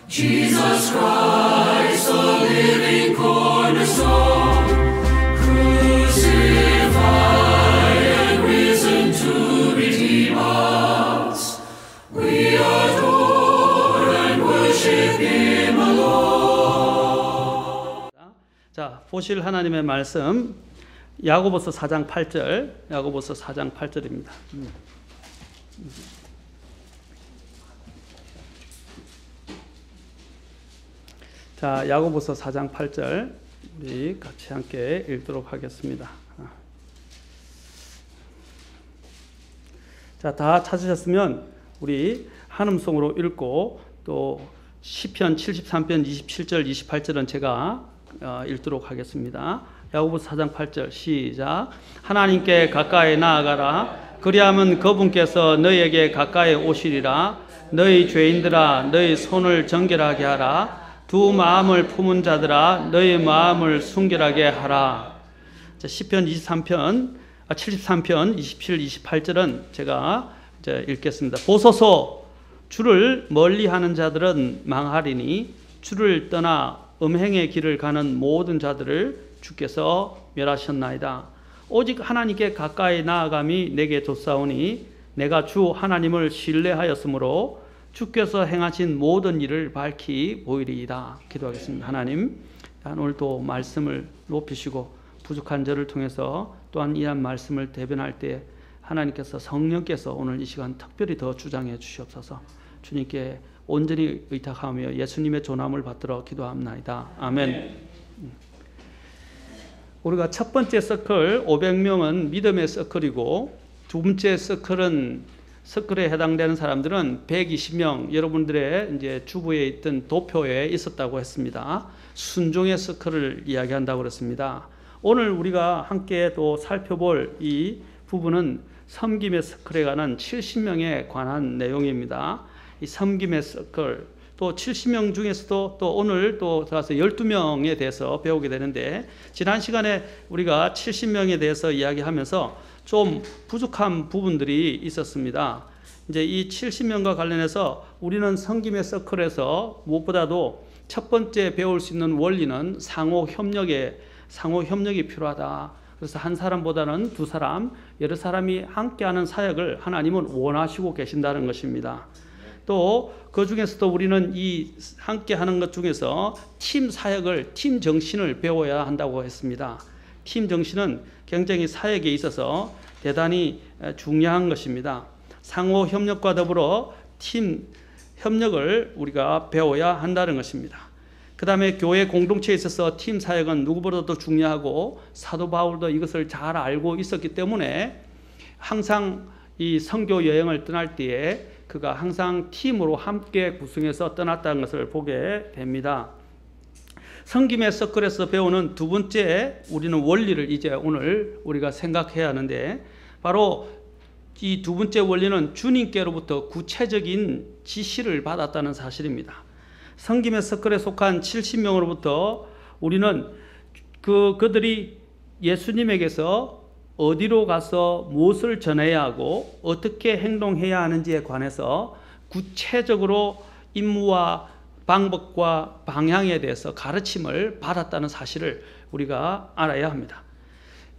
Jesus Christ, the living cornerstone, crucified and risen to redeem us. We adore and worship Him alone. 자, 보실 하나님의 말씀 야고보서 4장 8절, 야고보서 4장 8절입니다. 자, 야고보서 4장 8절 우리 같이 함께 읽도록 하겠습니다. 자, 다 찾으셨으면 우리 한음성으로 읽고 또 시편 73편 27절 28절은 제가 읽도록 하겠습니다. 야고보서 4장 8절 시작. 하나님께 가까이 나아가라. 그리하면 그분께서 너희에게 가까이 오시리라. 너희 죄인들아 너희 손을 정결하게 하라. 두 마음을 품은 자들아 너희 마음을 순결하게 하라. 자, 시편 73편 27, 28절은 제가 이제 읽겠습니다. 보소서 주를 멀리하는 자들은 망하리니 주를 떠나 음행의 길을 가는 모든 자들을 주께서 멸하셨나이다. 오직 하나님께 가까이 나아감이 내게 돋사오니 내가 주 하나님을 신뢰하였으므로 주께서 행하신 모든 일을 밝히 보이리이다. 기도하겠습니다. 하나님, 오늘도 말씀을 높이시고 부족한 저를 통해서 또한 이한 말씀을 대변할 때 하나님께서 성령께서 오늘 이 시간 특별히 더 주장해 주시옵소서. 주님께 온전히 의탁하며 예수님의 존함을 받들어 기도합나이다. 아멘. 우리가 첫 번째 서클 500명은 믿음의 서클이고 두 번째 서클에 해당되는 사람들은 120명, 여러분들의 이제 주부에 있던 도표에 있었다고 했습니다. 순종의 서클을 이야기한다고 그랬습니다. 오늘 우리가 함께 또 살펴볼 이 부분은 섬김의 서클에 관한 70명에 관한 내용입니다. 이 섬김의 서클, 또 70명 중에서도 또 오늘 또 들어서 12명에 대해서 배우게 되는데, 지난 시간에 우리가 70명에 대해서 이야기하면서 좀 부족한 부분들이 있었습니다. 이제 이 70명과 관련해서 우리는 섬김의 서클에서 무엇보다도 첫 번째 배울 수 있는 원리는 상호 협력이 필요하다. 그래서 한 사람보다는 두 사람, 여러 사람이 함께하는 사역을 하나님은 원하시고 계신다는 것입니다. 또 그 중에서도 우리는 이 함께하는 것 중에서 팀 사역을, 팀 정신을 배워야 한다고 했습니다. 팀 정신은 굉장히 사역에 있어서 대단히 중요한 것입니다. 상호 협력과 더불어 팀 협력을 우리가 배워야 한다는 것입니다. 그 다음에 교회 공동체에 있어서 팀 사역은 누구보다도 중요하고 사도 바울도 이것을 잘 알고 있었기 때문에 항상 이 선교 여행을 떠날 때에 그가 항상 팀으로 함께 구성해서 떠났다는 것을 보게 됩니다. 섬김의 서클에서 배우는 두 번째 우리는 원리를 이제 오늘 우리가 생각해야 하는데, 바로 이 두 번째 원리는 주님께로부터 구체적인 지시를 받았다는 사실입니다. 섬김의 서클에 속한 70명으로부터 우리는 그들이 예수님에게서 어디로 가서 무엇을 전해야 하고 어떻게 행동해야 하는지에 관해서 구체적으로 임무와 방법과 방향에 대해서 가르침을 받았다는 사실을 우리가 알아야 합니다.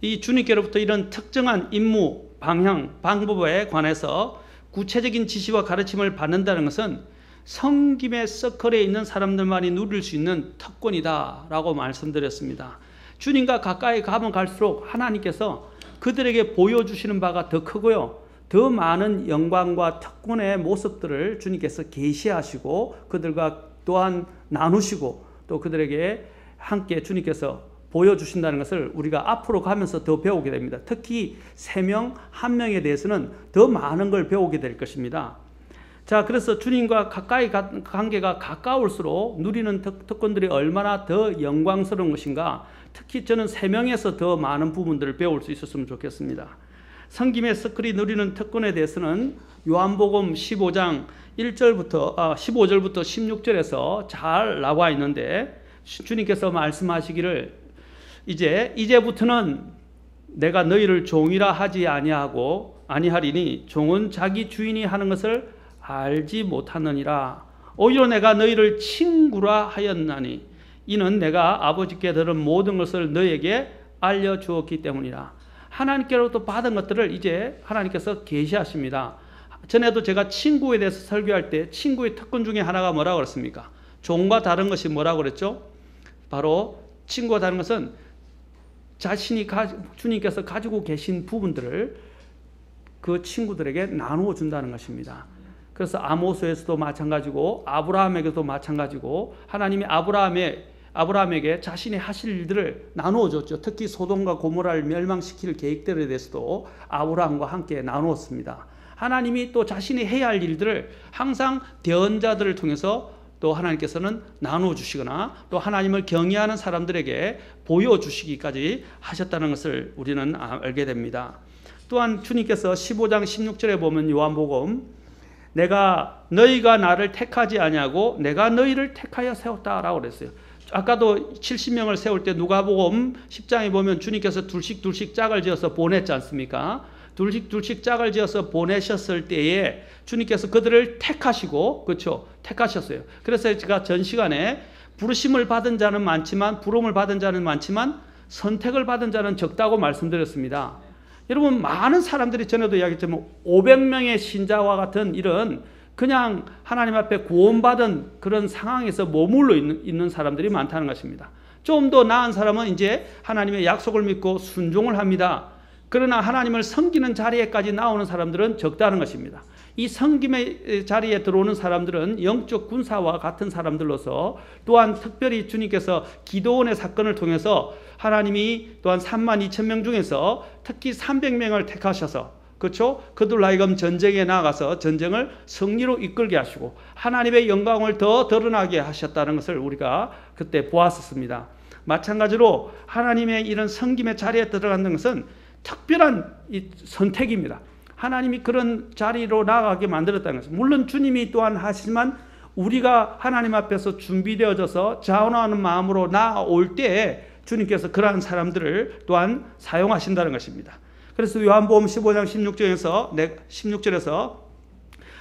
이 주님께로부터 이런 특정한 임무, 방향, 방법에 관해서 구체적인 지시와 가르침을 받는다는 것은 섬김의 서클에 있는 사람들만이 누릴 수 있는 특권이다라고 말씀드렸습니다. 주님과 가까이 가면 갈수록 하나님께서 그들에게 보여주시는 바가 더 크고요, 더 많은 영광과 특권의 모습들을 주님께서 계시하시고 그들과 또한 나누시고 또 그들에게 함께 주님께서 보여주신다는 것을 우리가 앞으로 가면서 더 배우게 됩니다. 특히 3명, 1명에 대해서는 더 많은 걸 배우게 될 것입니다. 자, 그래서 주님과 가까이 관계가 가까울수록 누리는 특권들이 얼마나 더 영광스러운 것인가, 특히 저는 3명에서 더 많은 부분들을 배울 수 있었으면 좋겠습니다. 섬김의 서클이 누리는 특권에 대해서는 요한복음 15장 15절부터 16절에서 잘 나와 있는데, 주님께서 말씀하시기를 이제부터는 내가 너희를 종이라 하지 아니하리니 종은 자기 주인이 하는 것을 알지 못하느니라. 오히려 내가 너희를 친구라 하였나니 이는 내가 아버지께 들은 모든 것을 너희에게 알려주었기 때문이라. 하나님께로부터 받은 것들을 이제 하나님께서 계시하십니다. 전에도 제가 친구에 대해서 설교할 때 친구의 특권 중에 하나가 뭐라고 그랬습니까? 종과 다른 것이 뭐라고 그랬죠? 바로 친구와 다른 것은 자신이 주님께서 가지고 계신 부분들을 그 친구들에게 나누어 준다는 것입니다. 그래서 아모스에서도 마찬가지고 아브라함에게도 마찬가지고 하나님이 아브라함에게 자신이 하실 일들을 나누어 줬죠. 특히 소돔과 고모라를 멸망시킬 계획들에 대해서도 아브라함과 함께 나누었습니다. 하나님이 또 자신이 해야 할 일들을 항상 대언자들을 통해서 또 하나님께서는 나누어 주시거나 또 하나님을 경외하는 사람들에게 보여주시기까지 하셨다는 것을 우리는 알게 됩니다. 또한 주님께서 15장 16절에 보면 요한복음 내가 너희가 나를 택하지 아니하고 내가 너희를 택하여 세웠다라고 그랬어요. 아까도 70명을 세울 때 누가복음 10장에 보면 주님께서 둘씩 짝을 지어서 보냈지 않습니까? 둘씩 짝을 지어서 보내셨을 때에 주님께서 그들을 택하시고, 그렇죠? 택하셨어요. 그래서 제가 전 시간에 부르심을 받은 자는 많지만, 부름을 받은 자는 많지만 선택을 받은 자는 적다고 말씀드렸습니다. 여러분, 많은 사람들이 전에도 이야기했지만 500명의 신자와 같은 이런 그냥 하나님 앞에 구원받은 그런 상황에서 머물러 있는 사람들이 많다는 것입니다. 좀 더 나은 사람은 이제 하나님의 약속을 믿고 순종을 합니다. 그러나 하나님을 섬기는 자리에까지 나오는 사람들은 적다는 것입니다. 이 섬김의 자리에 들어오는 사람들은 영적 군사와 같은 사람들로서 또한 특별히 주님께서 기도원의 사건을 통해서 하나님이 또한 32,000명 중에서 특히 300명을 택하셔서, 그렇죠? 그들 하여금 전쟁에 나가서 전쟁을 승리로 이끌게 하시고 하나님의 영광을 더 드러나게 하셨다는 것을 우리가 그때 보았었습니다. 마찬가지로 하나님의 이런 섬김의 자리에 들어가는 것은 특별한 선택입니다. 하나님이 그런 자리로 나가게 만들었다는 것입니다. 물론 주님이 또한 하시지만 우리가 하나님 앞에서 준비되어져서 자원하는 마음으로 나아올 때 주님께서 그러한 사람들을 또한 사용하신다는 것입니다. 그래서 요한복음 15장 16절에서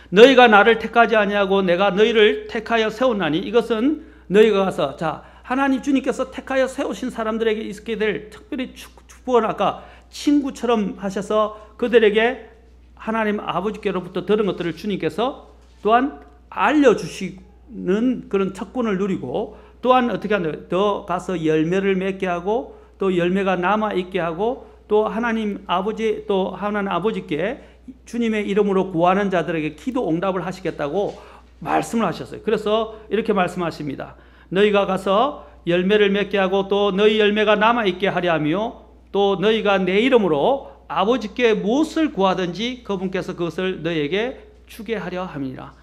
너희가 나를 택하지 아니하고 내가 너희를 택하여 세웠나니 이것은 너희가 가서, 자, 하나님 주님께서 택하여 세우신 사람들에게 있게 될 특별히 축복은 아까 친구처럼 하셔서 그들에게 하나님 아버지께로부터 들은 것들을 주님께서 또한 알려주시는 그런 특권을 누리고 또한 어떻게 하나요? 더 가서 열매를 맺게 하고 또 열매가 남아있게 하고 또 하나님 아버지께 주님의 이름으로 구하는 자들에게 기도 응답을 하시겠다고 말씀을 하셨어요. 그래서 이렇게 말씀하십니다. 너희가 가서 열매를 맺게 하고 또 너희 열매가 남아있게 하려 하며 또 너희가 내 이름으로 아버지께 무엇을 구하든지 그분께서 그것을 너희에게 주게 하려 함이니라.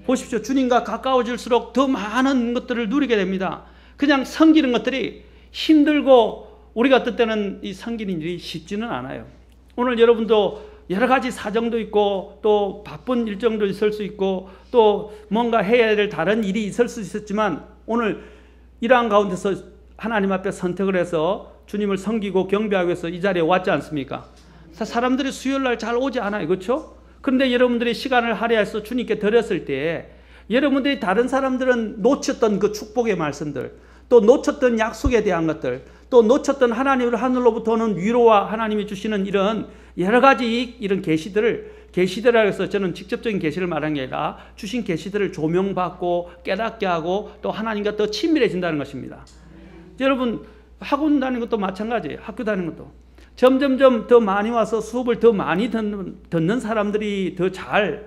보십시오. 주님과 가까워질수록 더 많은 것들을 누리게 됩니다. 그냥 섬기는 것들이 힘들고 우리가 어떤 때는 이 섬기는 일이 쉽지는 않아요. 오늘 여러분도 여러 가지 사정도 있고 또 바쁜 일정도 있을 수 있고 또 뭔가 해야 될 다른 일이 있을 수 있었지만 오늘 이러한 가운데서 하나님 앞에 선택을 해서 주님을 섬기고 경배하기 위해서 이 자리에 왔지 않습니까? 사람들이 수요일날 잘 오지 않아요. 그렇죠? 그런데 여러분들이 시간을 할애해서 주님께 드렸을 때 여러분들이 다른 사람들은 놓쳤던 그 축복의 말씀들, 또 놓쳤던 약속에 대한 것들, 또 놓쳤던 하나님을 하늘로부터 오는 위로와 하나님이 주시는 이런 여러 가지 이런 계시들이라고 해서 저는 직접적인 계시를 말한 게 아니라 주신 계시들을 조명받고 깨닫게 하고 또 하나님과 더 친밀해진다는 것입니다. 여러분 학원 다니는 것도 마찬가지예요. 학교 다니는 것도 점점점 더 많이 와서 수업을 더 많이 듣는 사람들이 더 잘,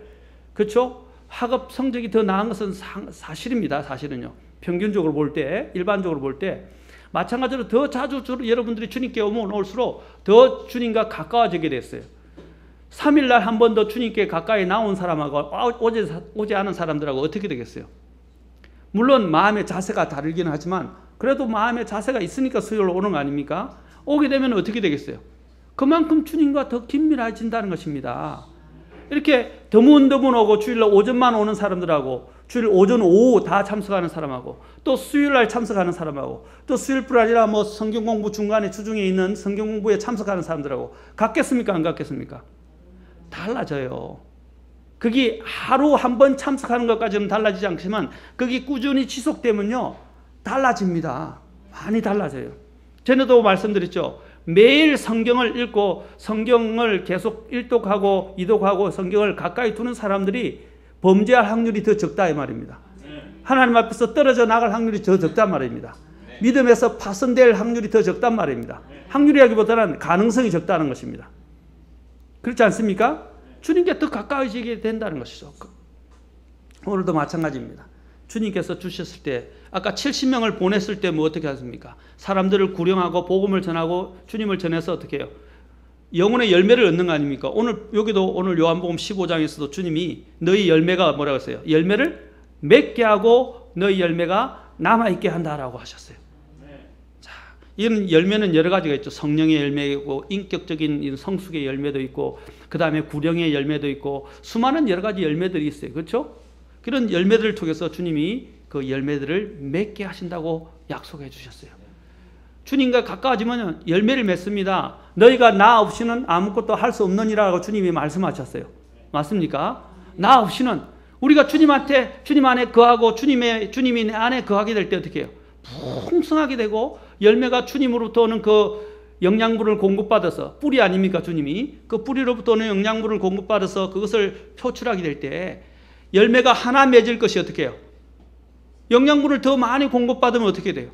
그렇죠? 학업 성적이 더 나은 것은 사실입니다. 사실은요. 평균적으로 볼 때, 일반적으로 볼 때 마찬가지로 더 자주 여러분들이 주님께 오면 올수록 더 주님과 가까워지게 됐어요. 3일날 한 번 더 주님께 가까이 나온 사람하고 오지 않은 사람들하고 어떻게 되겠어요? 물론 마음의 자세가 다르기는 하지만 그래도 마음의 자세가 있으니까 수요일로 오는 거 아닙니까? 오게 되면 어떻게 되겠어요? 그만큼 주님과 더 긴밀해진다는 것입니다. 이렇게 드문드문 오고 주일날 오전만 오는 사람들하고 주일 오전 오후 다 참석하는 사람하고 또 수요일날 참석하는 사람하고 또 수요일뿐 아니라 뭐 성경공부 중간에 주중에 있는 성경공부에 참석하는 사람들하고 같겠습니까? 안 같겠습니까? 달라져요. 거기 하루 한 번 참석하는 것까지는 달라지지 않지만 거기 꾸준히 지속되면요 달라집니다. 많이 달라져요. 전에도 말씀드렸죠. 매일 성경을 읽고 성경을 계속 일독하고 이독하고 성경을 가까이 두는 사람들이 범죄할 확률이 더 적다 이 말입니다. 하나님 앞에서 떨어져 나갈 확률이 더 적단 말입니다. 믿음에서 파손될 확률이 더 적단 말입니다. 확률이라기보다는 가능성이 적다는 것입니다. 그렇지 않습니까? 주님께 더 가까워지게 된다는 것이죠. 오늘도 마찬가지입니다. 주님께서 주셨을 때 아까 70명을 보냈을 때 뭐 어떻게 하십니까? 사람들을 구령하고 복음을 전하고 주님을 전해서 어떻게 해요? 영혼의 열매를 얻는 거 아닙니까? 여기도 오늘 요한복음 15장에서도 주님이 너희 열매가 뭐라고 했어요? 열매를 맺게 하고 너희 열매가 남아있게 한다라고 하셨어요. 자, 이런 열매는 여러 가지가 있죠. 성령의 열매이고 인격적인 성숙의 열매도 있고 그 다음에 구령의 열매도 있고 수많은 여러 가지 열매들이 있어요. 그렇죠? 그런 열매들을 통해서 주님이 그 열매들을 맺게 하신다고 약속해 주셨어요. 주님과 가까워지면 열매를 맺습니다. 너희가 나 없이는 아무것도 할 수 없느니라고 주님이 말씀하셨어요. 맞습니까? 나 없이는 우리가 주님 안에 거하고 주님이 내 안에 거하게 될 때 어떻게 해요? 풍성하게 되고 열매가 주님으로부터 오는 그 영양분을 공급받아서 뿌리 아닙니까 주님이? 그 뿌리로부터 오는 영양분을 공급받아서 그것을 표출하게 될 때 열매가 하나 맺을 것이 어떻게 해요? 영양분을 더 많이 공급받으면 어떻게 돼요?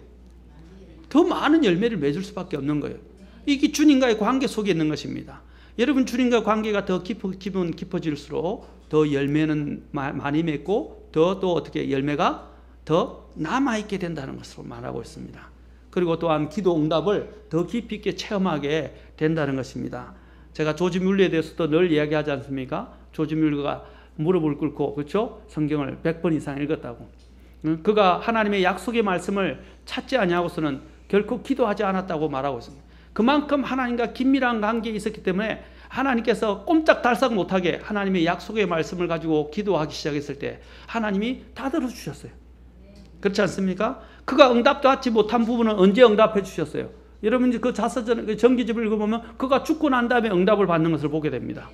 더 많은 열매를 맺을 수밖에 없는 거예요. 이게 주님과의 관계 속에 있는 것입니다. 여러분 주님과 관계가 더 깊어질수록 더 열매는 많이 맺고 더 또 어떻게 열매가 더 남아있게 된다는 것으로 말하고 있습니다. 그리고 또한 기도 응답을 더 깊이 있게 체험하게 된다는 것입니다. 제가 조지 뮬러에 대해서도 늘 이야기하지 않습니까? 조지 뮬러가 무릎을 꿇고 그렇죠? 성경을 100번 이상 읽었다고. 그가 하나님의 약속의 말씀을 찾지 아니하고서는 결코 기도하지 않았다고 말하고 있습니다. 그만큼 하나님과 긴밀한 관계에 있었기 때문에 하나님께서 꼼짝달싹 못하게 하나님의 약속의 말씀을 가지고 기도하기 시작했을 때 하나님이 다 들어주셨어요. 그렇지 않습니까? 그가 응답도 받지 못한 부분은 언제 응답해 주셨어요? 여러분 그 자서전 그 정기집을 읽어보면 그가 죽고 난 다음에 응답을 받는 것을 보게 됩니다.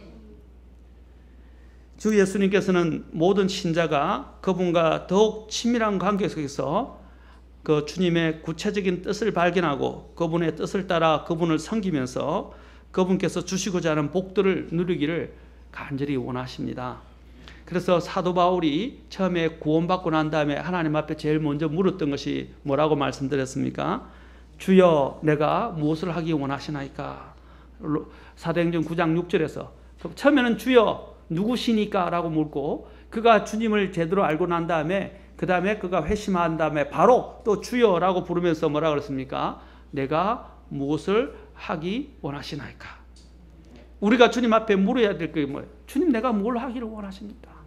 주 예수님께서는 모든 신자가 그분과 더욱 친밀한 관계 속에서 그 주님의 구체적인 뜻을 발견하고 그분의 뜻을 따라 그분을 섬기면서 그분께서 주시고자 하는 복들을 누리기를 간절히 원하십니다. 그래서 사도 바울이 처음에 구원받고 난 다음에 하나님 앞에 제일 먼저 물었던 것이 뭐라고 말씀드렸습니까? 주여 내가 무엇을 하기 원하시나이까? 사도행전 9장 6절에서 처음에는 주여 누구시니까? 라고 묻고 그가 주님을 제대로 알고 난 다음에 그 다음에 그가 회심한 다음에 바로 또 주여라고 부르면서 뭐라 그랬습니까? 내가 무엇을 하기 원하시나이까? 우리가 주님 앞에 물어야 될 게 뭐예요? 주님 내가 뭘 하기를 원하십니까?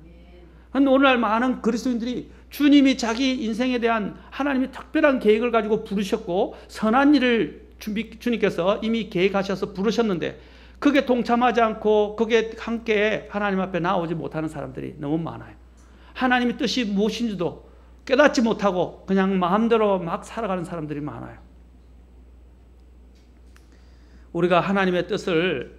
그런데 오늘날 많은 그리스도인들이 주님이 자기 인생에 대한 하나님의 특별한 계획을 가지고 부르셨고 선한 일을 주님께서 이미 계획하셔서 부르셨는데 그게 동참하지 않고 그게 함께 하나님 앞에 나오지 못하는 사람들이 너무 많아요. 하나님의 뜻이 무엇인지도 깨닫지 못하고 그냥 마음대로 막 살아가는 사람들이 많아요. 우리가 하나님의 뜻을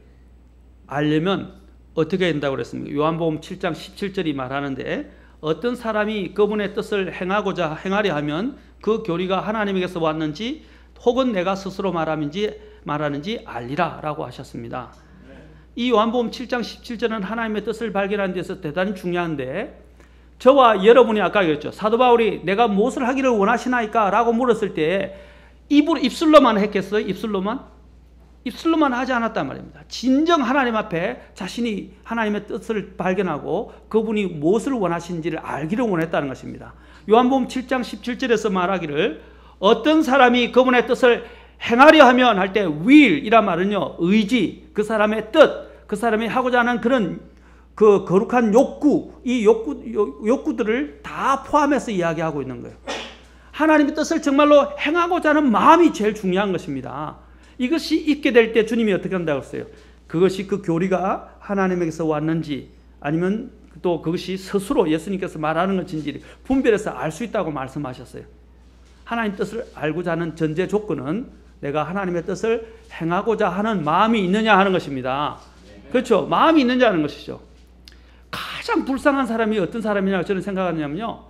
알려면 어떻게 된다고 그랬습니까? 요한복음 7장 17절이 말하는데 어떤 사람이 그분의 뜻을 행하려 하면 그 교리가 하나님에게서 왔는지 혹은 내가 스스로 말하는지 알리라 라고 하셨습니다. 이 요한복음 7장 17절은 하나님의 뜻을 발견하는 데서 대단히 중요한데 저와 여러분이 아까 그랬죠. 사도 바울이 내가 무엇을 하기를 원하시나이까? 라고 물었을 때 입술로만 했겠어요? 입술로만 하지 않았단 말입니다. 진정 하나님 앞에 자신이 하나님의 뜻을 발견하고 그분이 무엇을 원하시는지를 알기를 원했다는 것입니다. 요한복음 7장 17절에서 말하기를 어떤 사람이 그분의 뜻을 행하려 하면 할 때 will 이란 말은요 의지, 그 사람의 뜻, 그 사람이 하고자 하는 그런 그 거룩한 욕구, 이 욕구들을 다 포함해서 이야기하고 있는 거예요. 하나님의 뜻을 정말로 행하고자 하는 마음이 제일 중요한 것입니다. 이것이 있게 될 때 주님이 어떻게 한다고 했어요? 그것이 그 교리가 하나님에게서 왔는지 아니면 또 그것이 스스로 예수님께서 말하는 것인지 분별해서 알 수 있다고 말씀하셨어요. 하나님 뜻을 알고자 하는 전제 조건은 내가 하나님의 뜻을 행하고자 하는 마음이 있느냐 하는 것입니다. 그렇죠? 마음이 있느냐 하는 것이죠. 가장 불쌍한 사람이 어떤 사람이냐고 저는 생각하냐면요,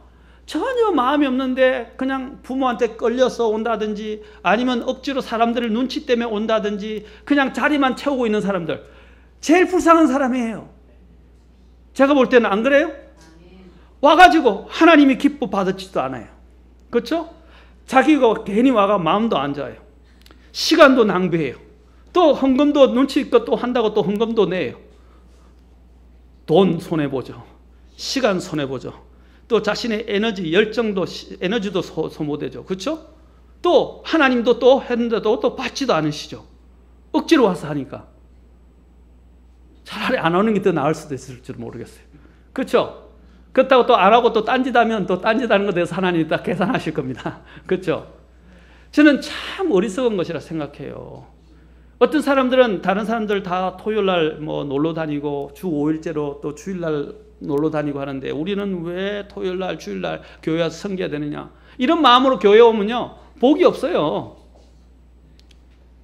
전혀 마음이 없는데 그냥 부모한테 끌려서 온다든지 아니면 억지로 사람들을 눈치 때문에 온다든지 그냥 자리만 채우고 있는 사람들, 제일 불쌍한 사람이에요. 제가 볼 때는 안 그래요? 와가지고 하나님이 기뻐 받지도 않아요. 그렇죠? 자기가 괜히 와가 마음도 안 좋아요. 시간도 낭비해요. 또 헌금도 눈치 있고 또 한다고 또 헌금도 내요. 돈 손해보죠. 시간 손해보죠. 또 자신의 에너지, 열정도, 에너지도 소모되죠. 그렇죠? 또 하나님도 또 했는데도 또 받지도 않으시죠. 억지로 와서 하니까. 차라리 안 오는 게 더 나을 수도 있을지 모르겠어요. 그렇죠? 그렇다고 또 안 하고 또 딴짓하면 또 딴짓하는 것에 대해서 하나님이 딱 계산하실 겁니다. 그렇죠? 저는 참 어리석은 것이라 생각해요. 어떤 사람들은 다른 사람들 다 토요일 날 뭐 놀러 다니고 주 5일째로 또 주일 날 놀러 다니고 하는데 우리는 왜 토요일 날 주일 날 교회 와서 섬겨야 되느냐, 이런 마음으로 교회 오면요 복이 없어요.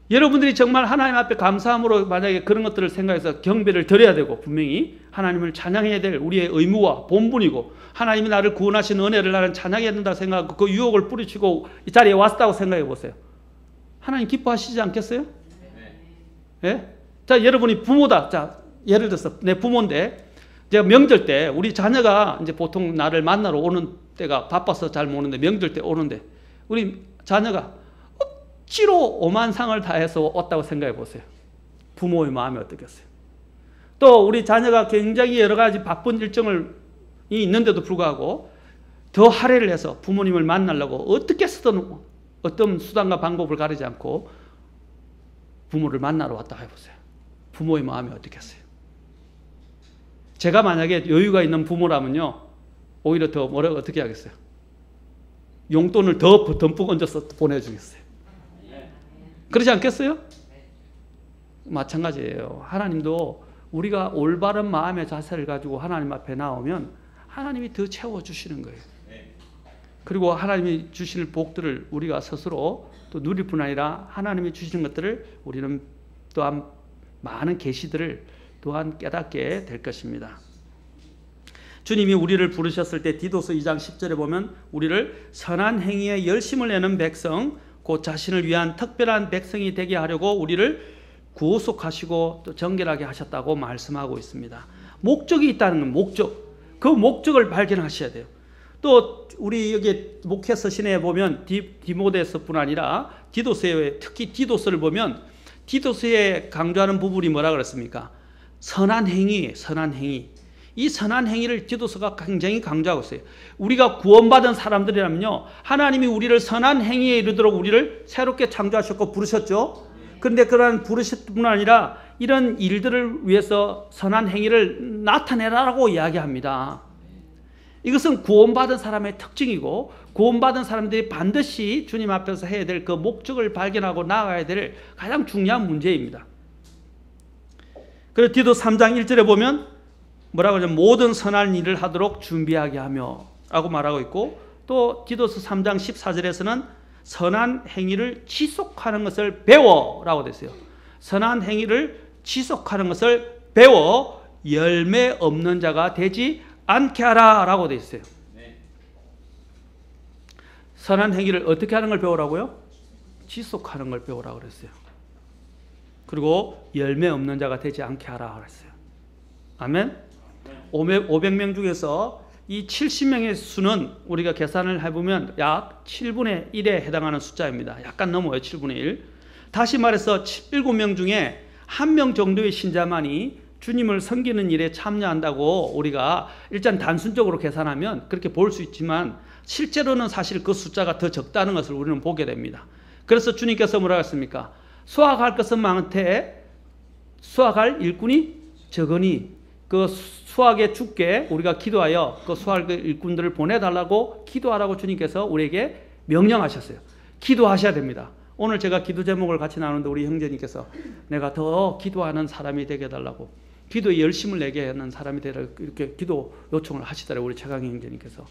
여러분들이 정말 하나님 앞에 감사함으로 만약에 그런 것들을 생각해서 경배를 드려야 되고 분명히 하나님을 찬양해야 될 우리의 의무와 본분이고 하나님이 나를 구원하신 은혜를 나는 찬양해야 된다고 생각하고 그 유혹을 뿌리치고 이 자리에 왔다고 생각해 보세요. 하나님 기뻐하시지 않겠어요? 예? 자, 여러분이 부모다. 자, 예를 들어서 내 부모인데 제가 명절 때 우리 자녀가 이제 보통 나를 만나러 오는 때가 바빠서 잘 못 오는데 명절 때 오는데 우리 자녀가 억지로 오만상을 다해서 왔다고 생각해 보세요. 부모의 마음이 어떻겠어요? 또 우리 자녀가 굉장히 여러 가지 바쁜 일정이 있는데도 불구하고 더 할애를 해서 부모님을 만나려고 어떻게 쓰든 어떤 수단과 방법을 가리지 않고 부모를 만나러 왔다 해보세요. 부모의 마음이 어떻겠어요? 제가 만약에 여유가 있는 부모라면요 오히려 더 뭐라고 어떻게 하겠어요? 용돈을 더 듬뿍 얹어서 보내주겠어요. 그러지 않겠어요? 마찬가지예요. 하나님도 우리가 올바른 마음의 자세를 가지고 하나님 앞에 나오면 하나님이 더 채워주시는 거예요. 그리고 하나님이 주실 복들을 우리가 스스로 또 누릴 뿐 아니라 하나님이 주시는 것들을 우리는 또한 많은 계시들을 또한 깨닫게 될 것입니다. 주님이 우리를 부르셨을 때 디도서 2장 10절에 보면 우리를 선한 행위에 열심을 내는 백성, 곧 자신을 위한 특별한 백성이 되게 하려고 우리를 구속하시고 또 정결하게 하셨다고 말씀하고 있습니다. 목적이 있다는 건 목적. 그 목적을 발견하셔야 돼요. 또 우리 여기 목회서 신에 보면 디모데서뿐 아니라 디도서에 특히 디도서를 보면 디도서에 강조하는 부분이 뭐라 그랬습니까? 선한 행위, 선한 행위. 이 선한 행위를 디도서가 굉장히 강조하고 있어요. 우리가 구원받은 사람들이라면요 하나님이 우리를 선한 행위에 이르도록 우리를 새롭게 창조하셨고 부르셨죠. 그런데 그러한 부르셨을 뿐 아니라 이런 일들을 위해서 선한 행위를 나타내라라고 이야기합니다. 이것은 구원받은 사람의 특징이고 구원받은 사람들이 반드시 주님 앞에서 해야 될 그 목적을 발견하고 나아가야 될 가장 중요한 문제입니다. 그래서 디도 3장 1절에 보면 뭐라고 하냐면 모든 선한 일을 하도록 준비하게 하며 라고 말하고 있고 또 디도서 3장 14절에서는 선한 행위를 지속하는 것을 배워 라고 되어 있어요. 선한 행위를 지속하는 것을 배워 열매 없는 자가 되지 않게 하라 라고 되어 있어요. 선한 행위를 어떻게 하는 걸 배우라고요? 지속하는 걸 배우라고 그랬어요. 그리고 열매 없는 자가 되지 않게 하라 그랬어요. 아멘. 500명 중에서 이 70명의 수는 우리가 계산을 해보면 약 7분의 1에 해당하는 숫자입니다. 약간 넘어요. 7분의 1. 다시 말해서 7명 중에 1명 정도의 신자만이 주님을 섬기는 일에 참여한다고 우리가 일단 단순적으로 계산하면 그렇게 볼 수 있지만 실제로는 사실 그 숫자가 더 적다는 것을 우리는 보게 됩니다. 그래서 주님께서 뭐라고 했습니까? 수확할 것은 많되 수확할 일꾼이 적으니 그 수확의 주께 우리가 기도하여 그 수확의 일꾼들을 보내달라고 기도하라고 주님께서 우리에게 명령하셨어요. 기도하셔야 됩니다. 오늘 제가 기도 제목을 같이 나누는데 우리 형제님께서 내가 더 기도하는 사람이 되게 해달라고 기도에 열심을 내게 하는 사람이 되라 이렇게 기도 요청을 하시더라고요. 우리 최강희 형제님께서.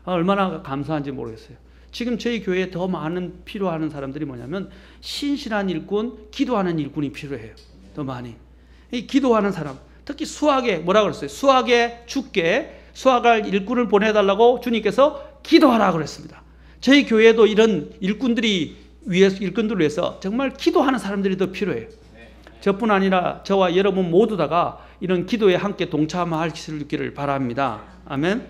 얼마나 감사한지 모르겠어요. 지금 저희 교회에 더 많은 필요하는 사람들이 뭐냐면 신실한 일꾼, 기도하는 일꾼이 필요해요. 더 많이. 이 기도하는 사람. 특히 수학에 뭐라고 그랬어요? 수학에 죽게 수학할 일꾼을 보내달라고 주님께서 기도하라고 그랬습니다. 저희 교회도 이런 일꾼들을 위해서 정말 기도하는 사람들이 더 필요해요. 저뿐 아니라 저와 여러분 모두 다가 이런 기도에 함께 동참할 수 있기를 바랍니다. 아멘.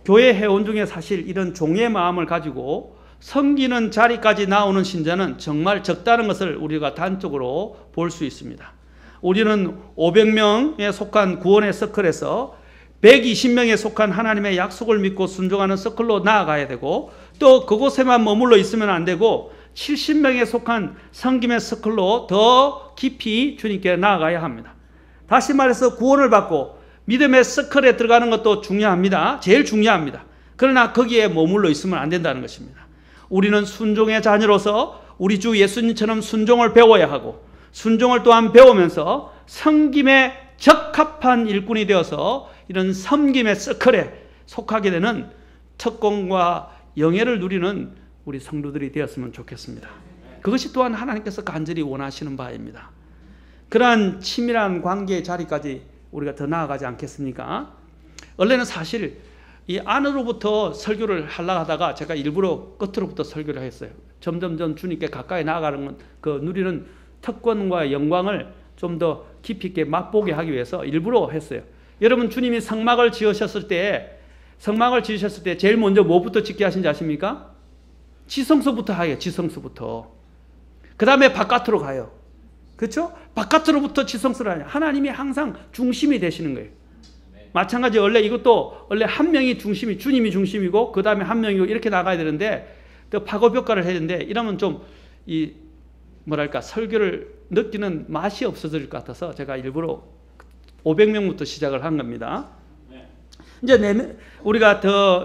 교회 회원 중에 사실 이런 종의 마음을 가지고 섬기는 자리까지 나오는 신자는 정말 적다는 것을 우리가 단적으로 볼 수 있습니다. 우리는 500명에 속한 구원의 서클에서 120명에 속한 하나님의 약속을 믿고 순종하는 서클로 나아가야 되고, 또 그곳에만 머물러 있으면 안 되고 70명에 속한 섬김의 서클로 더 깊이 주님께 나아가야 합니다. 다시 말해서 구원을 받고 믿음의 서클에 들어가는 것도 중요합니다. 제일 중요합니다. 그러나 거기에 머물러 있으면 안 된다는 것입니다. 우리는 순종의 자녀로서 우리 주 예수님처럼 순종을 배워야 하고, 순종을 또한 배우면서 섬김에 적합한 일꾼이 되어서 이런 섬김의 서클에 속하게 되는 특권과 영예를 누리는 우리 성도들이 되었으면 좋겠습니다. 그것이 또한 하나님께서 간절히 원하시는 바입니다. 그러한 친밀한 관계의 자리까지 우리가 더 나아가지 않겠습니까? 원래는 사실 이 안으로부터 설교를 하려고 하다가 제가 일부러 끝으로부터 설교를 했어요. 점점점 주님께 가까이 나아가는 그 누리는 특권과 영광을 좀 더 깊이 있게 맛보게 하기 위해서 일부러 했어요. 여러분, 주님이 성막을 지으셨을 때 제일 먼저 뭐부터 짓게 하신지 아십니까? 지성소부터 하요. 지성소부터. 그 다음에 바깥으로 가요. 그렇죠? 바깥으로부터 지성소를 하요. 하나님이 항상 중심이 되시는 거예요. 마찬가지 이것도 한 명이 중심이, 주님이 중심이고 그 다음에 한 명이고 이렇게 나가야 되는데, 또 파고효과를 해야 되는데, 이러면 좀 설교를 느끼는 맛이 없어질 것 같아서 제가 일부러 500명부터 시작을 한 겁니다. 이제 우리가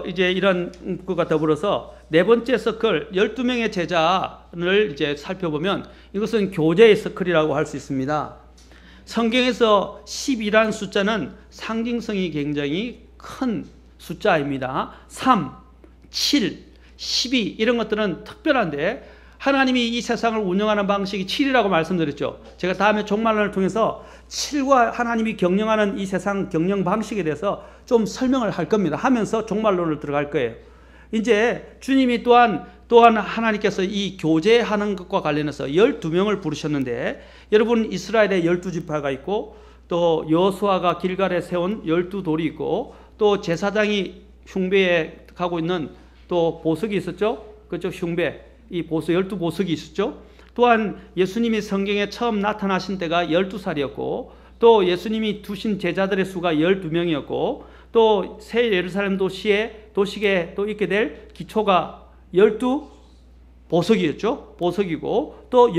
이런 것과 더불어서 네 번째 서클 12명의 제자를 이제 살펴보면 이것은 교제의 서클이라고 할 수 있습니다. 성경에서 10이라는 숫자는 상징성이 굉장히 큰 숫자입니다. 3, 7, 12 이런 것들은 특별한데, 하나님이 이 세상을 운영하는 방식이 7이라고 말씀드렸죠. 제가 다음에 종말론을 통해서 7과 하나님이 경영하는 이 세상 경영 방식에 대해서 좀 설명을 할 겁니다. 하면서 종말론을 들어갈 거예요. 이제 주님이 또한 하나님께서 이 교제하는 것과 관련해서 12명을 부르셨는데, 여러분 이스라엘에 12지파가 있고, 또 여호수아가 길갈에 세운 12돌이 있고, 또 제사장이 흉배에 가고 있는 또 보석이 있었죠. 그쪽 흉배, 이 12보석이 있었죠. 또한 예수님이 성경에 처음 나타나신 때가 12살이었고, 또 예수님이 두신 제자들의 수가 12명이었고, 또 새 예루살렘 도시에 또 있게 될 기초가 12보석이었죠. 보석이고, 또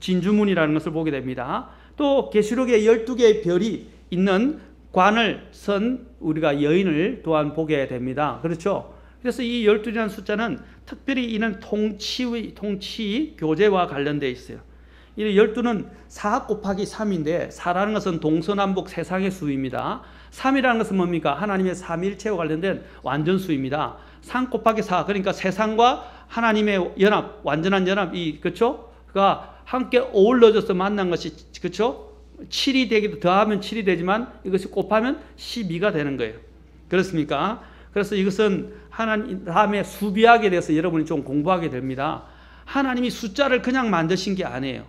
12진주문이라는 것을 보게 됩니다. 또 계시록에 12개의 별이 있는 관을 선 우리가 여인을 또한 보게 됩니다. 그렇죠? 그래서 이 12라는 숫자는 특별히 이는 통치 교제와 관련되어 있어요. 이 12는 4 곱하기 3인데, 4라는 것은 동서남북 세상의 수입니다. 3이라는 것은 뭡니까? 하나님의 삼위일체와 관련된 완전수입니다. 3 곱하기 4, 그러니까 세상과 하나님의 연합, 완전한 연합, 그렇죠? 가 함께 어울러져서 만난 것이, 그렇죠? 7이 되기도, 더하면 7이 되지만 이것이 곱하면 12가 되는 거예요. 그렇습니까? 그래서 이것은 하나님의 수비학에 대해서 여러분이 좀 공부하게 됩니다. 하나님이 숫자를 그냥 만드신 게 아니에요.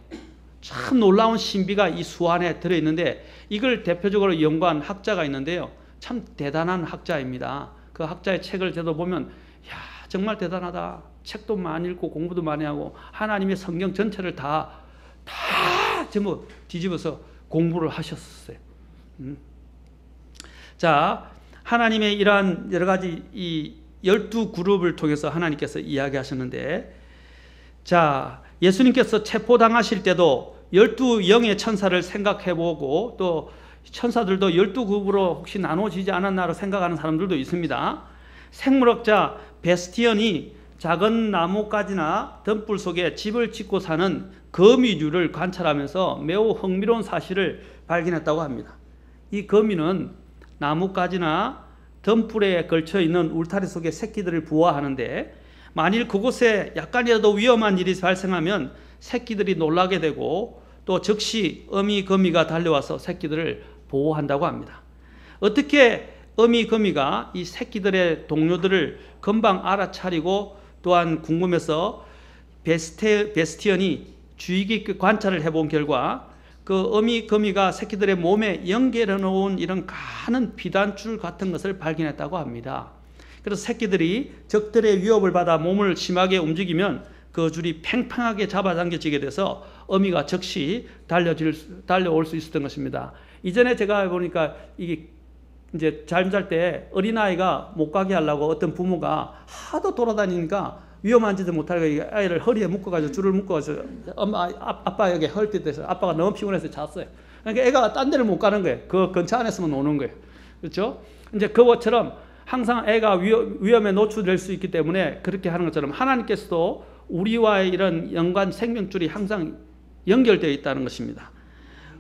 참 놀라운 신비가 이 수 안에 들어있는데, 이걸 대표적으로 연구한 학자가 있는데요. 참 대단한 학자입니다. 그 학자의 책을 저도 보면 정말 대단하다. 책도 많이 읽고 공부도 많이 하고 하나님의 성경 전체를 다 전부 뒤집어서 공부를 하셨어요. 자, 하나님의 이러한 여러 가지 이 12그룹을 통해서 하나님께서 이야기하셨는데, 자, 예수님께서 체포당하실 때도 12영의 천사를 생각해보고, 또 천사들도 12그룹으로 혹시 나눠지지 않았나로 생각하는 사람들도 있습니다. 생물학자 베스티언이 작은 나뭇가지나 덤불 속에 집을 짓고 사는 거미류를 관찰하면서 매우 흥미로운 사실을 발견했다고 합니다. 이 거미는 나뭇가지나 덤불에 걸쳐 있는 울타리 속에 새끼들을 부화하는데, 만일 그곳에 약간이라도 위험한 일이 발생하면 새끼들이 놀라게 되고, 또 즉시 어미 거미가 달려와서 새끼들을 보호한다고 합니다. 어떻게 어미 거미가 이 새끼들의 동료들을 금방 알아차리고 또한 궁금해서 베스티언이 주의 깊게 관찰을 해본 결과 그 어미 거미가 새끼들의 몸에 연결해 놓은 이런 가는 비단줄 같은 것을 발견했다고 합니다. 그래서 새끼들이 적들의 위협을 받아 몸을 심하게 움직이면 그 줄이 팽팽하게 잡아당겨지게 돼서 어미가 즉시 달려올 수 있었던 것입니다. 이전에 제가 보니까 이게 이제 잠잘 때 어린아이가 못 가게 하려고 어떤 부모가 하도 돌아다니니까 위험한 짓을 못하게 아이를 허리에 묶어가지고 줄을 묶어가지고 아빠 여기 헐빛에서 아빠가 너무 피곤해서 잤어요. 그러니까 애가 딴 데를 못 가는 거예요. 그 근처 안에서만 노는 거예요. 그렇죠? 이제 그것처럼 항상 애가 위험에 노출될 수 있기 때문에 그렇게 하는 것처럼 하나님께서도 우리와의 이런 연관 생명줄이 항상 연결되어 있다는 것입니다.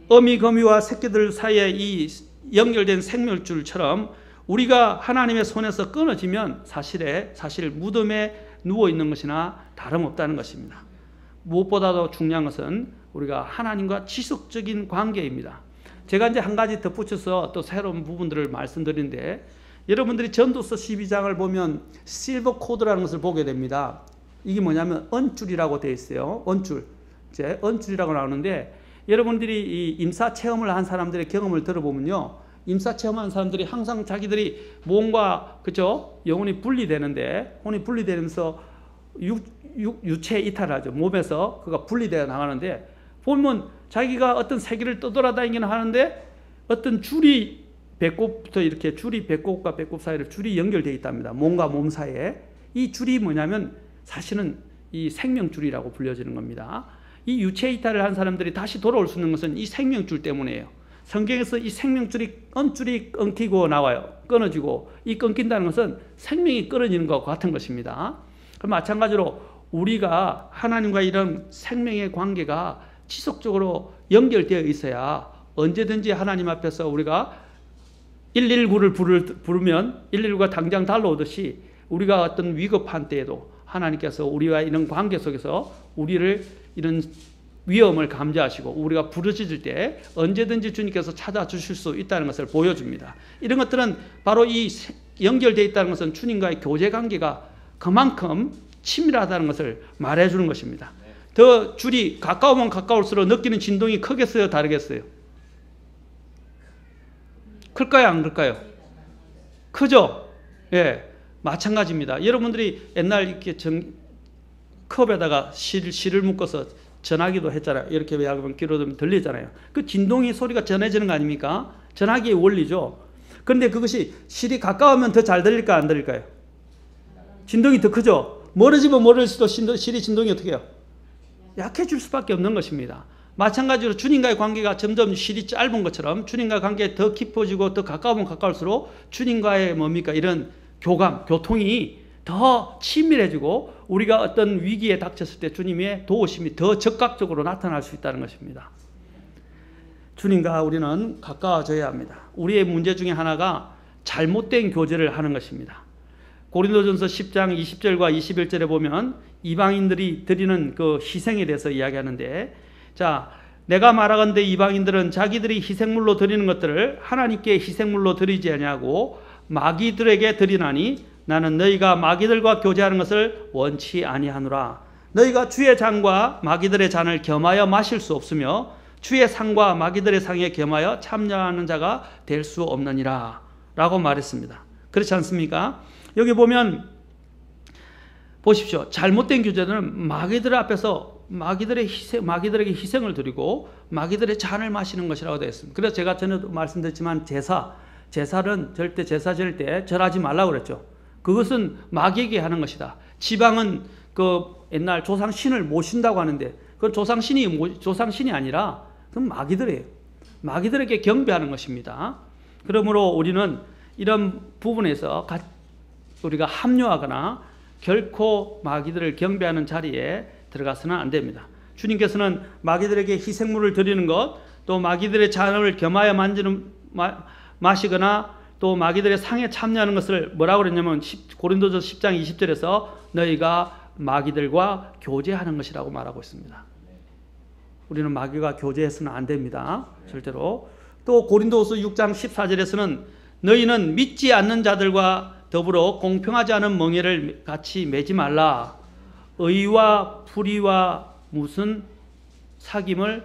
어미 거미와 새끼들 사이에 이 연결된 생명줄처럼 우리가 하나님의 손에서 끊어지면 사실 무덤에 누워 있는 것이나 다름없다는 것입니다. 무엇보다도 중요한 것은 우리가 하나님과 지속적인 관계입니다. 제가 이제 한 가지 덧붙여서 또 새로운 부분들을 말씀드리는데, 여러분들이 전도서 12장을 보면 실버 코드라는 것을 보게 됩니다. 이게 뭐냐면 언줄이라고 되어 있어요. 언줄. 이제 언줄이라고 나오는데, 여러분들이 이 임사 체험을 한 사람들의 경험을 들어보면요, 임사 체험한 사람들이 항상 자기들이 몸과 그죠 영혼이 분리되는데, 혼이 분리되면서 유체 이탈하죠. 몸에서 그가 분리되어 나가는데, 보면 자기가 어떤 세계를 떠돌아다니기는 하는데 어떤 줄이 배꼽부터 이렇게 줄이 배꼽과 배꼽 사이를 줄이 연결되어 있답니다. 몸과 몸 사이에. 이 줄이 뭐냐면 사실은 이 생명줄이라고 불려지는 겁니다. 이 유체 이탈을 한 사람들이 다시 돌아올 수 있는 것은 이 생명줄 때문이에요. 성경에서 이 생명줄이 언줄이 끊기고 나와요. 끊어지고, 이 끊긴다는 것은 생명이 끊어지는 것과 같은 것입니다. 그럼 마찬가지로 우리가 하나님과 이런 생명의 관계가 지속적으로 연결되어 있어야 언제든지 하나님 앞에서 우리가 119를 부르면 119가 당장 달려오듯이 우리가 어떤 위급한 때에도 하나님께서 우리와 이런 관계 속에서 우리를 이런 위험을 감지하시고 우리가 부르짖을 때 언제든지 주님께서 찾아주실 수 있다는 것을 보여줍니다. 이런 것들은 바로 이 연결되어 있다는 것은 주님과의 교제관계가 그만큼 친밀하다는 것을 말해주는 것입니다. 더 줄이 가까우면 가까울수록 느끼는 진동이 크겠어요, 다르겠어요? 클까요, 안 클까요? 크죠? 예, 마찬가지입니다. 여러분들이 옛날 이렇게 컵에다가 실을 묶어서 전화기도 했잖아요. 이렇게 하면 귀로 들리잖아요. 그 진동이 소리가 전해지는 거 아닙니까? 전화기의 원리죠. 그런데 그것이 실이 가까우면 더 잘 들릴까, 안 들릴까요? 진동이 더 크죠? 멀어지면 멀어질수록 실이 진동이 어떻게 해요? 약해질 수밖에 없는 것입니다. 마찬가지로 주님과의 관계가 점점 실이 짧은 것처럼 주님과의 관계가 더 깊어지고 더 가까우면 가까울수록 주님과의 뭡니까? 이런 교통이 더 친밀해지고 우리가 어떤 위기에 닥쳤을 때 주님의 도우심이 더 적극적으로 나타날 수 있다는 것입니다. 주님과 우리는 가까워져야 합니다. 우리의 문제 중에 하나가 잘못된 교제를 하는 것입니다. 고린도전서 10장 20절과 21절에 보면 이방인들이 드리는 그 희생에 대해서 이야기하는데, 자, 내가 말하건대 이방인들은 자기들이 희생물로 드리는 것들을 하나님께 희생물로 드리지 아니하고 마귀들에게 드리나니 나는 너희가 마귀들과 교제하는 것을 원치 아니하노라. 너희가 주의 잔과 마귀들의 잔을 겸하여 마실 수 없으며 주의 상과 마귀들의 상에 겸하여 참여하는 자가 될 수 없느니라 라고 말했습니다. 그렇지 않습니까? 여기 보면 보십시오. 잘못된 교제는 마귀들 앞에서 마귀들에게 희생을 드리고 마귀들의 잔을 마시는 것이라고 되어 있습니다. 그래서 제가 전에도 말씀드렸지만 제사는 절대 제사 지낼 때 절하지 말라고 그랬죠. 그것은 마귀에게 하는 것이다. 지방은 그 옛날 조상신을 모신다고 하는데 그건 조상신이 아니라 그건 마귀들이에요. 마귀들에게 경배하는 것입니다. 그러므로 우리는 이런 부분에서 우리가 합류하거나 결코 마귀들을 경배하는 자리에 들어가서는 안 됩니다. 주님께서는 마귀들에게 희생물을 드리는 것, 또 마귀들의 잔을 겸하여 마시거나 또 마귀들의 상에 참여하는 것을 뭐라고 그랬냐면 고린도전서 10장 20절에서 너희가 마귀들과 교제하는 것이라고 말하고 있습니다. 우리는 마귀와 교제해서는 안 됩니다. 절대로. 또 고린도후서 6장 14절에서는 너희는 믿지 않는 자들과 더불어 공평하지 않은 멍에를 같이 매지 말라. 의와 불의와 무슨 사귐을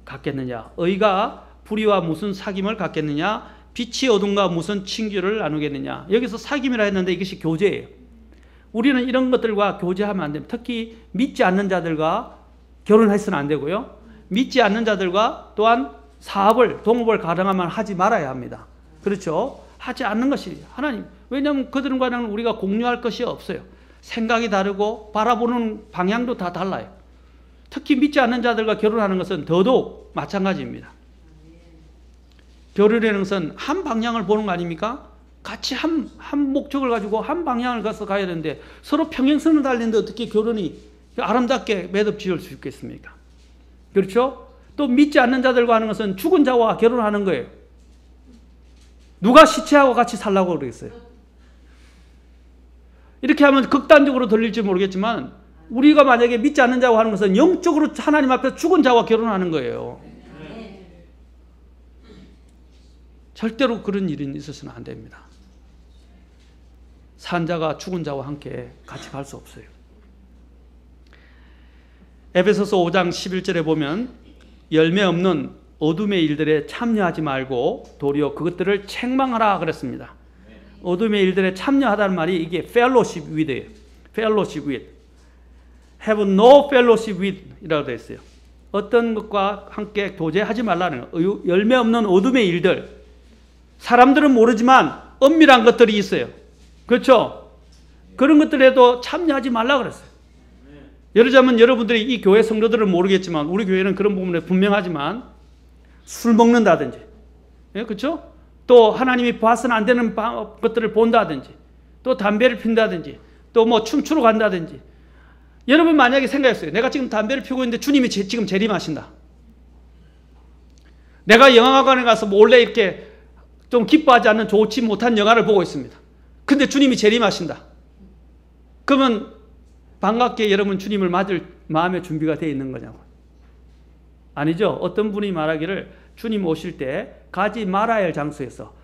갖겠느냐. 의가 불의와 무슨 사귐을 갖겠느냐. 빛이 어둠과 무슨 친교를 나누겠느냐. 여기서 사귐이라 했는데 이것이 교제예요. 우리는 이런 것들과 교제하면 안 됩니다. 특히 믿지 않는 자들과 결혼해서는 안 되고요. 믿지 않는 자들과 또한 사업을, 동업을 가능하면 하지 말아야 합니다. 그렇죠? 하지 않는 것이 하나님. 왜냐하면 그들과는 우리가 공유할 것이 없어요. 생각이 다르고 바라보는 방향도 다 달라요. 특히 믿지 않는 자들과 결혼하는 것은 더더욱 마찬가지입니다. 결혼이라는 것은 한 방향을 보는 거 아닙니까? 같이 한 목적을 가지고 한 방향을 가서 가야 되는데 서로 평행선을 달리는데 어떻게 결혼이 아름답게 매듭 지을 수 있겠습니까? 그렇죠? 또 믿지 않는 자들과 하는 것은 죽은 자와 결혼하는 거예요. 누가 시체하고 같이 살라고 그러겠어요? 이렇게 하면 극단적으로 들릴지 모르겠지만 우리가 만약에 믿지 않는 자와 하는 것은 영적으로 하나님 앞에서 죽은 자와 결혼하는 거예요. 절대로 그런 일이 있어서는 안 됩니다. 산 자가 죽은 자와 함께 같이 갈 수 없어요. 에베소서 5장 11절에 보면 열매 없는 어둠의 일들에 참여하지 말고 도리어 그것들을 책망하라 그랬습니다. 어둠의 일들에 참여하다는 말이 이게 fellowship with예요. fellowship with. have no fellowship with 이라고 되어 있어요. 어떤 것과 함께 교제하지 말라는 거예요. 열매 없는 어둠의 일들. 사람들은 모르지만 엄밀한 것들이 있어요. 그렇죠? 그런 것들에도 참여하지 말라고 그랬어요. 예를 들자면 여러분들이 이 교회 성도들은 모르겠지만 우리 교회는 그런 부분에 분명하지만 술 먹는다든지, 예, 그렇죠? 또 하나님이 봐서는 안 되는 것들을 본다든지, 또 담배를 핀다든지, 또 뭐 춤추러 간다든지. 여러분 만약에 생각했어요. 내가 지금 담배를 피우고 있는데 주님이 지금 재림하신다. 내가 영화관에 가서 몰래 이렇게 좀 기뻐하지 않는 좋지 못한 영화를 보고 있습니다. 근데 주님이 재림하신다. 그러면 반갑게 여러분 주님을 맞을 마음의 준비가 되어 있는 거냐고. 아니죠. 어떤 분이 말하기를 주님 오실 때 가지 말아야 할 장소에서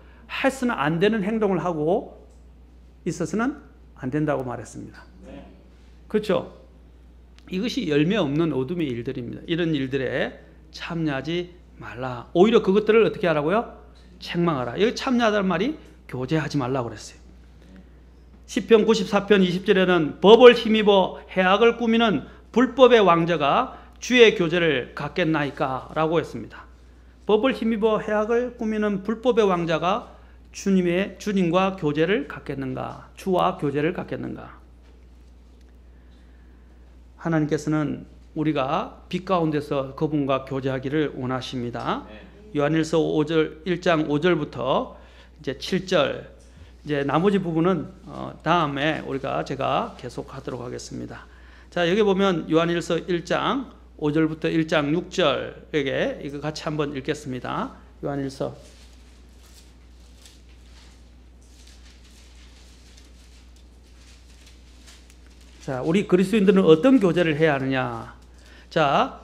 해서는 안 되는 행동을 하고 있어서는 안 된다고 말했습니다. 그렇죠. 이것이 열매 없는 어둠의 일들입니다. 이런 일들에 참여하지 말라. 오히려 그것들을 어떻게 하라고요? 책망하라. 여기 참여하다는 말이 교제하지 말라고 그랬어요. 시편 94편 20절에는 법을 힘입어 해악을 꾸미는 불법의 왕자가 주의 교제를 갖겠나이까 라고 했습니다. 법을 힘입어 해악을 꾸미는 불법의 왕자가 주님과 교제를 갖겠는가? 주와 교제를 갖겠는가? 하나님께서는 우리가 빛 가운데서 그분과 교제하기를 원하십니다. 요한일서 1장 5절부터 이제 7절, 이제 나머지 부분은 다음에 제가 계속하도록 하겠습니다. 자, 여기 보면 요한일서 1장 5절부터 1장 6절에게 이거 같이 한번 읽겠습니다. 요한일서. 자, 우리 그리스도인들은 어떤 교제를 해야 하느냐? 자,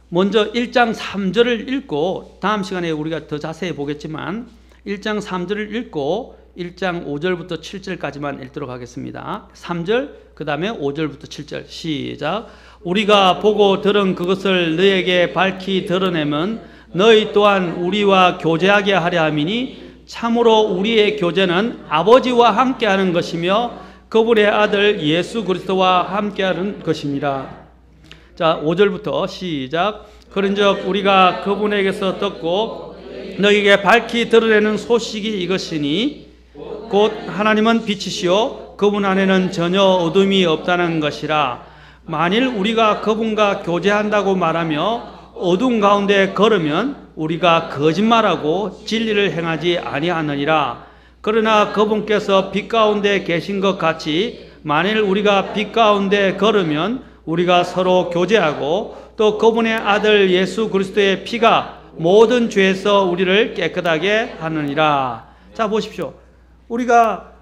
먼저 1장 3절을 읽고 다음 시간에 우리가 더 자세히 보겠지만 1장 3절을 읽고 1장 5절부터 7절까지만 읽도록 하겠습니다. 3절, 그 다음에 5절부터 7절 시작. 우리가 보고 들은 그것을 너에게 밝히 드러내면 너희 또한 우리와 교제하게 하려 함이니 참으로 우리의 교제는 아버지와 함께하는 것이며 그분의 아들 예수 그리스도와 함께하는 것입니다. 자, 5절부터 시작. 그런즉 우리가 그분에게서 듣고 너희에게 밝히 드러내는 소식이 이것이니 곧 하나님은 빛이시요 그분 안에는 전혀 어둠이 없다는 것이라. 만일 우리가 그분과 교제한다고 말하며 어둠 가운데 걸으면 우리가 거짓말하고 진리를 행하지 아니하느니라. 그러나 그분께서 빛 가운데 계신 것 같이 만일 우리가 빛 가운데 걸으면 우리가 서로 교제하고 또 그분의 아들 예수 그리스도의 피가 모든 죄에서 우리를 깨끗하게 하느니라. 자, 보십시오. 우리가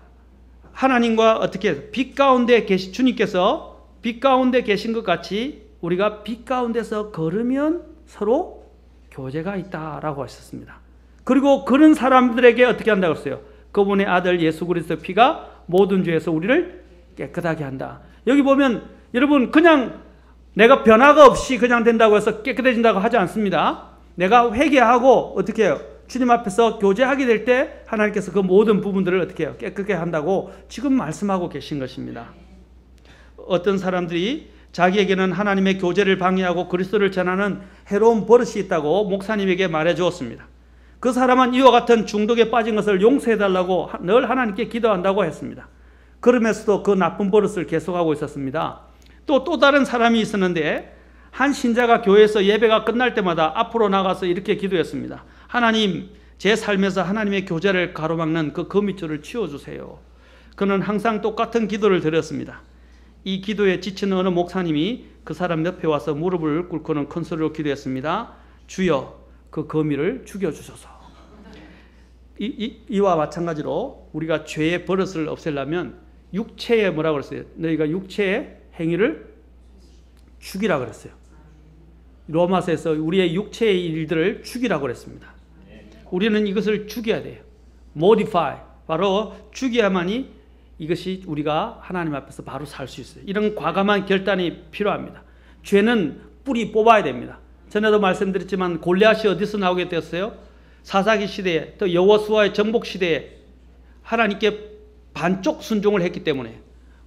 하나님과 어떻게 빛 가운데 계신 주님께서 빛 가운데 계신 것 같이 우리가 빛 가운데서 걸으면 서로 교제가 있다라고 하셨습니다. 그리고 그런 사람들에게 어떻게 한다고 했어요? 그분의 아들 예수 그리스도의 피가 모든 죄에서 우리를 깨끗하게 한다. 여기 보면 여러분 그냥 내가 변화가 없이 그냥 된다고 해서 깨끗해진다고 하지 않습니다. 내가 회개하고 어떻게 해요? 주님 앞에서 교제하게 될 때 하나님께서 그 모든 부분들을 어떻게 해요? 깨끗하게 한다고 지금 말씀하고 계신 것입니다. 어떤 사람들이 자기에게는 하나님의 교제를 방해하고 그리스도를 전하는 해로운 버릇이 있다고 목사님에게 말해 주었습니다. 그 사람은 이와 같은 중독에 빠진 것을 용서해달라고 늘 하나님께 기도한다고 했습니다. 그러면서도 그 나쁜 버릇을 계속하고 있었습니다. 또 다른 사람이 있었는데 한 신자가 교회에서 예배가 끝날 때마다 앞으로 나가서 이렇게 기도했습니다. 하나님, 제 삶에서 하나님의 교제를 가로막는 그 거미줄을 치워주세요. 그는 항상 똑같은 기도를 드렸습니다. 이 기도에 지친 어느 목사님이 그 사람 옆에 와서 무릎을 꿇고는 큰 소리로 기도했습니다. 주여, 그 거미를 죽여주소서. 이와 마찬가지로 우리가 죄의 버릇을 없애려면 육체의 뭐라고 그랬어요? 너희가 육체의 행위를 죽이라 그랬어요. 로마서에서 우리의 육체의 일들을 죽이라고 그랬습니다. 우리는 이것을 죽여야 돼요. modify. 바로 죽여야만이 이것이 우리가 하나님 앞에서 바로 살 수 있어요. 이런 과감한 결단이 필요합니다. 죄는 뿌리 뽑아야 됩니다. 전에도 말씀드렸지만 골리앗이 어디서 나오게 되었어요? 사사기 시대에, 또 여호수아의 정복 시대에 하나님께 반쪽 순종을 했기 때문에,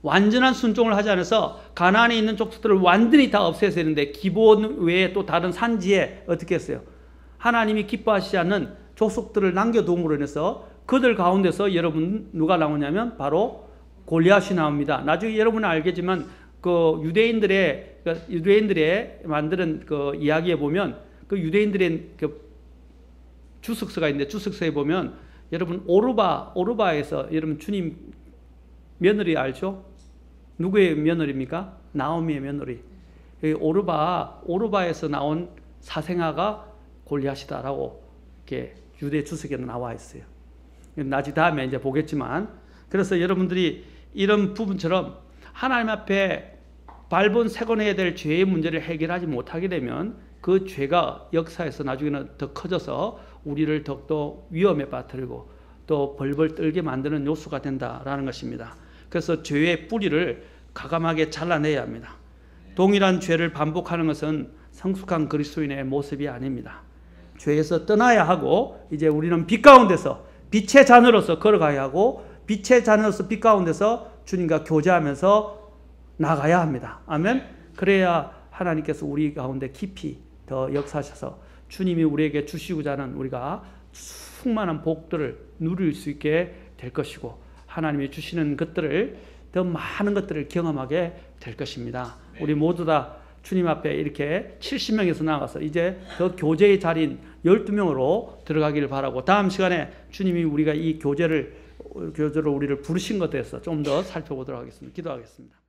완전한 순종을 하지 않아서 가나안에 있는 족속들을 완전히 다 없애야 되는데 기본 외에 또 다른 산지에 어떻게 했어요? 하나님이 기뻐하시지 않는 족속들을 남겨둠으로 인해서 그들 가운데서 여러분 누가 나오냐면 바로 골리앗이 나옵니다. 나중에 여러분은 알겠지만 그 유대인들의 만드는 그 이야기에 보면 그 유대인들의 그 주석서가 있는데 주석서에 보면 여러분 오르바에서 여러분 주님 며느리 알죠? 누구의 며느리입니까? 나오미의 며느리. 오르바에서 나온 사생아가 골리앗이다라고 이렇게 유대 주석에는 나와 있어요. 나중에 다음에 이제 보겠지만, 그래서 여러분들이 이런 부분처럼 하나님 앞에 밟은 세곤해야 될 죄의 문제를 해결하지 못하게 되면 그 죄가 역사에서 나중에는 더 커져서 우리를 더욱더 위험에 빠뜨리고 또 벌벌 떨게 만드는 요소가 된다라는 것입니다. 그래서 죄의 뿌리를 과감하게 잘라내야 합니다. 동일한 죄를 반복하는 것은 성숙한 그리스도인의 모습이 아닙니다. 죄에서 떠나야 하고 이제 우리는 빛 가운데서 빛의 자녀로서 걸어가야 하고 빛의 자녀로서 빛 가운데서 주님과 교제하면서 나가야 합니다. 아멘. 그래야 하나님께서 우리 가운데 깊이 더 역사하셔서 주님이 우리에게 주시고자 하는 우리가 충만한 복들을 누릴 수 있게 될 것이고 하나님이 주시는 것들을 더 많은 것들을 경험하게 될 것입니다. 우리 모두 다 주님 앞에 이렇게 70명에서 나가서 이제 더 교제의 자리인 12명으로 들어가기를 바라고, 다음 시간에 주님이 우리가 이 교제로 우리를 부르신 것에 대해서 좀 더 살펴보도록 하겠습니다. 기도하겠습니다.